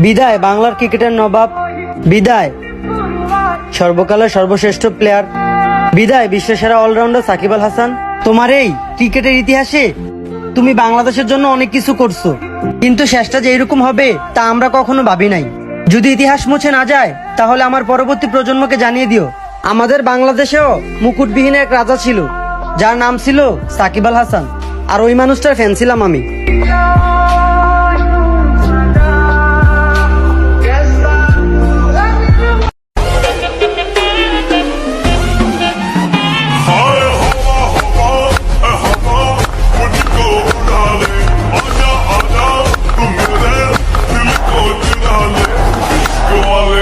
বিদায় বাংলার ক্রিকেটের নবাব, বিদায় সর্বকালের সর্বশ্রেষ্ঠ প্লেয়ার, বিদায় বিশ্বসেরা অলরাউন্ডার সাকিব আল হাসান। তোমার এই ক্রিকেটের ইতিহাসে তুমি বাংলাদেশের জন্য অনেক কিছু করছো, কিন্তু শেষটা যে এরকম হবে তা আমরা কখনো ভাবি নাই। যদি ইতিহাস মুছে না যায় তাহলে আমার পরবর্তী প্রজন্মকে জানিয়ে দিও, আমাদের বাংলাদেশেও মুকুটবিহীন এক রাজা ছিল, যার নাম ছিল সাকিব আল হাসান, আর ওই মানুষটার ফ্যান ছিলাম আমি।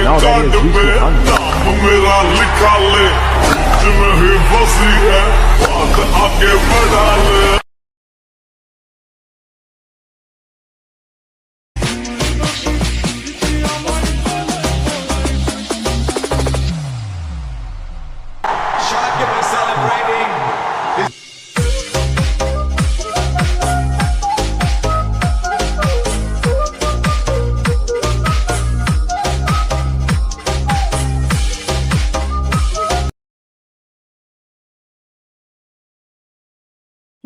Now that is Yusuf Hamza. मेरा लिखा ले जिन्हें बसी है बात आगे बढ़ा ले। Celebrating.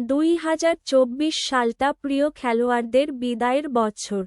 2024 সালটা প্রিয় খেলোয়াড়দের বিদায়ের বছর।